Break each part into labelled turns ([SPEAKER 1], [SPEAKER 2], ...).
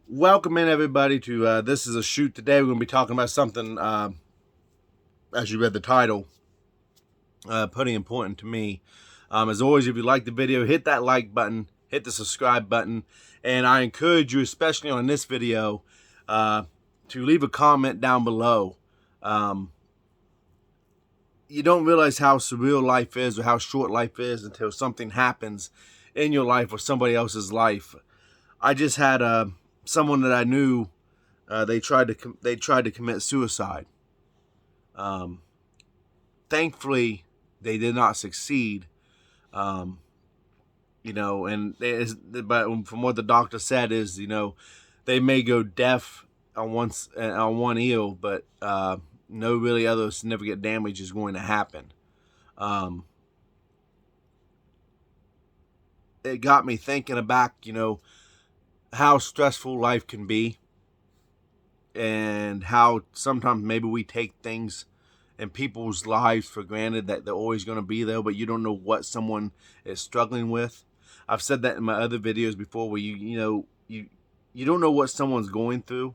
[SPEAKER 1] Welcome in, everybody, to This is a Shoot. Today we're going to be talking about something, as you read the title, pretty important to me. As always, if you like the video, hit that like button, hit the subscribe button, and I encourage you, especially on this video, to leave a comment down below. You don't realize how surreal life is or how short life is until something happens in your life or somebody else's life. I just had someone that I knew. They tried to commit suicide. Thankfully, they did not succeed. But from what the doctor said is, they may go deaf on one ear, but no really other significant damage is going to happen. It got me thinking back, how stressful life can be, and how sometimes maybe we take things in people's lives for granted, that they're always going to be there, but you don't know what someone is struggling with. I've said that in my other videos before, where you don't know what someone's going through.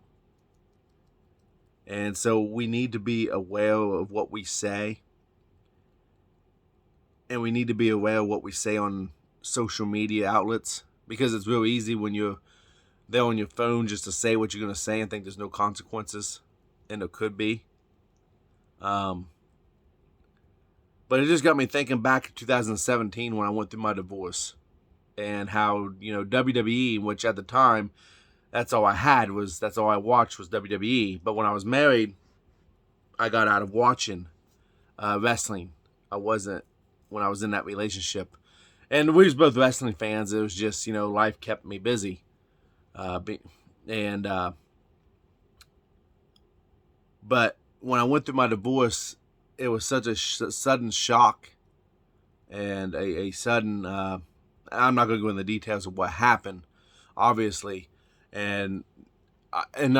[SPEAKER 1] And so we need to be aware of what we say. And we need to be aware of what we say on social media outlets, because it's real easy when you're there on your phone just to say what you're going to say and think there's no consequences, and there could be. But it just got me thinking back in 2017 when I went through my divorce, and how, WWE, which at the time, that's all I watched was WWE. But when I was married, I got out of watching wrestling. I wasn't when I was in that relationship. And we was both wrestling fans. It was just, life kept me busy. But when I went through my divorce, it was such a sudden shock, and a sudden, I'm not going to go into the details of what happened, obviously. And I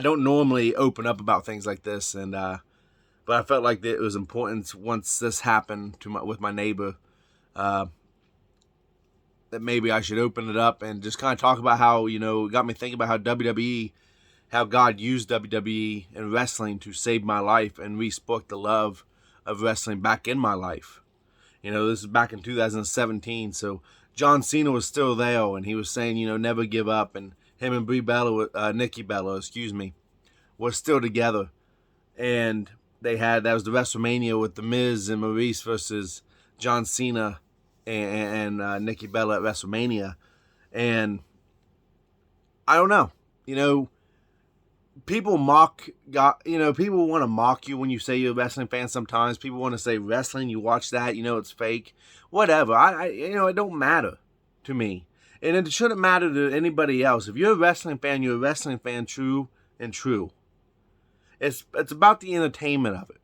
[SPEAKER 1] don't normally open up about things like this, but I felt like it was important once this happened with my neighbor, that maybe I should open it up and just kind of talk about how, it got me thinking about how WWE, how God used WWE and wrestling to save my life and re-spark the love of wrestling back in my life. This is back in 2017, so John Cena was still there, and he was saying, never give up, and him and Nikki Bella, were still together. And that was the WrestleMania with The Miz and Maurice versus John Cena and Nikki Bella at WrestleMania. And I don't know, people mock God. People want to mock you when you say you're a wrestling fan. Sometimes people want to say wrestling, you watch that, it's fake. Whatever. It don't matter to me, and it shouldn't matter to anybody else. If you're a wrestling fan, you're a wrestling fan, true and true. It's about the entertainment of it,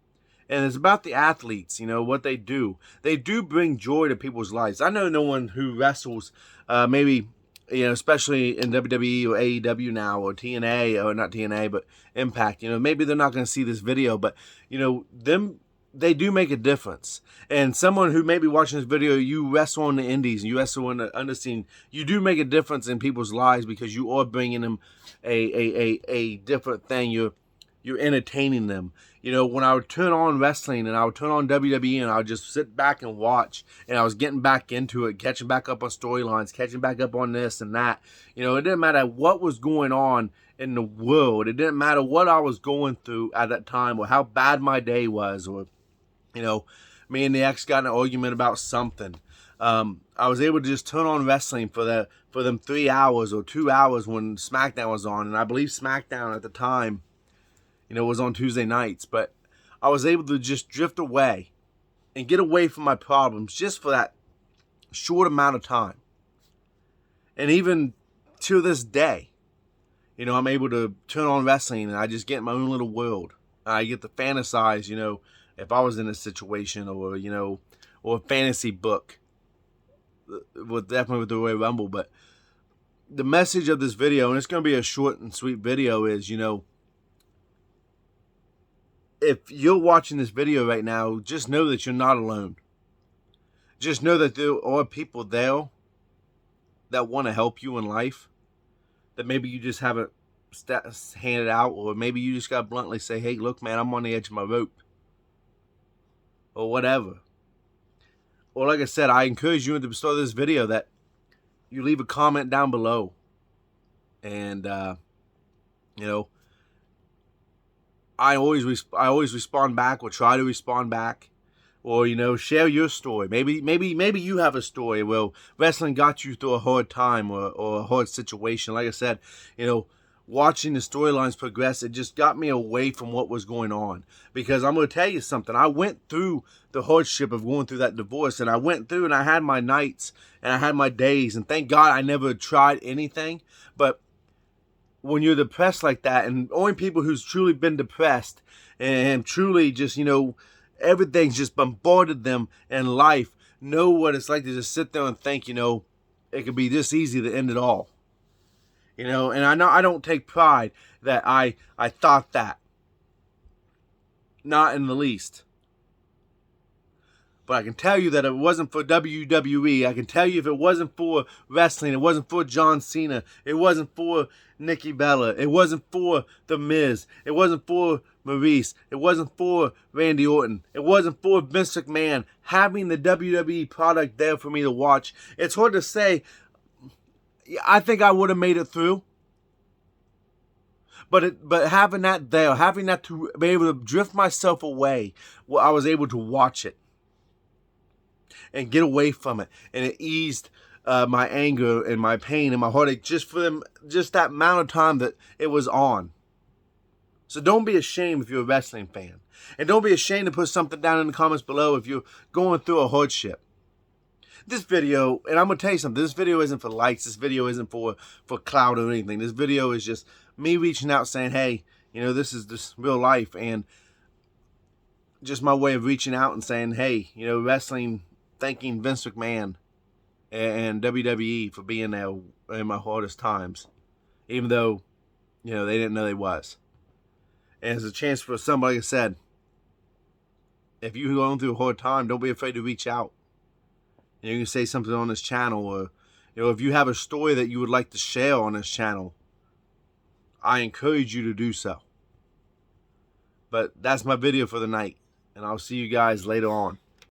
[SPEAKER 1] and it's about the athletes. What they do. They do bring joy to people's lives. I know no one who wrestles, maybe, especially in WWE or AEW now, or TNA, or not TNA, but Impact. Maybe they're not going to see this video, but they do make a difference. And someone who may be watching this video, you wrestle on the indies and you wrestle on the underscene, you do make a difference in people's lives, because you are bringing them a different thing. You're entertaining them. When I would turn on wrestling and I would turn on WWE and I would just sit back and watch, and I was getting back into it, catching back up on storylines, catching back up on this and that. It didn't matter what was going on in the world. It didn't matter what I was going through at that time, or how bad my day was, or, me and the ex got in an argument about something. I was able to just turn on wrestling for them 3 hours or 2 hours when SmackDown was on. And I believe SmackDown at the time, was on Tuesday nights, but I was able to just drift away and get away from my problems just for that short amount of time. And even to this day, I'm able to turn on wrestling and I just get in my own little world. I get to fantasize, if I was in a situation, or, or a fantasy book, definitely with the Royal Rumble. But the message of this video, and it's going to be a short and sweet video, is, if you're watching this video right now, just know that you're not alone. Just know that there are people there that want to help you in life. that maybe you just haven't handed out, or maybe you just got to bluntly say, hey, look, man, I'm on the edge of my rope, or whatever. Or like I said, I encourage you at the start of this video that you leave a comment down below. And, you know, I always respond back, or try to respond back. Or, you know, share your story. Maybe you have a story where wrestling got you through a hard time, or a hard situation. Like I said, you know, watching the storylines progress, it just got me away from what was going on. Because I'm going to tell you something. I went through the hardship of going through that divorce, and I went through and I had my nights and I had my days, and thank God I never tried anything. But when you're depressed like that, and only people who's truly been depressed and truly just, you know, everything's just bombarded them in life, know what it's like to just sit there and think, you know, it could be this easy to end it all. You know, and I know I don't take pride that I thought that. Not in the least. But I can tell you that if it wasn't for WWE, I can tell you if it wasn't for wrestling, it wasn't for John Cena, it wasn't for Nikki Bella, it wasn't for The Miz, it wasn't for Maurice, it wasn't for Randy Orton, it wasn't for Vince McMahon, having the WWE product there for me to watch. It's hard to say. I think I would have made it through. But having that there, having that to be able to drift myself away, well, I was able to watch it and get away from it, and it eased my anger and my pain and my heartache just that amount of time that it was on. So don't be ashamed if you're a wrestling fan, and don't be ashamed to put something down in the comments below if you're going through a hardship. This video, and I'm going to tell you something, this video isn't for likes, this video isn't for clout or anything. This video is just me reaching out saying, hey, you know, this is just real life, and just my way of reaching out and saying, hey, you know, wrestling, thanking Vince McMahon and WWE for being there in my hardest times, even though, you know, they didn't know they was. And it's a chance for somebody, like I said, if you're going through a hard time, don't be afraid to reach out. You can say something on this channel, or, you know, if you have a story that you would like to share on this channel, I encourage you to do so. But that's my video for the night, and I'll see you guys later on.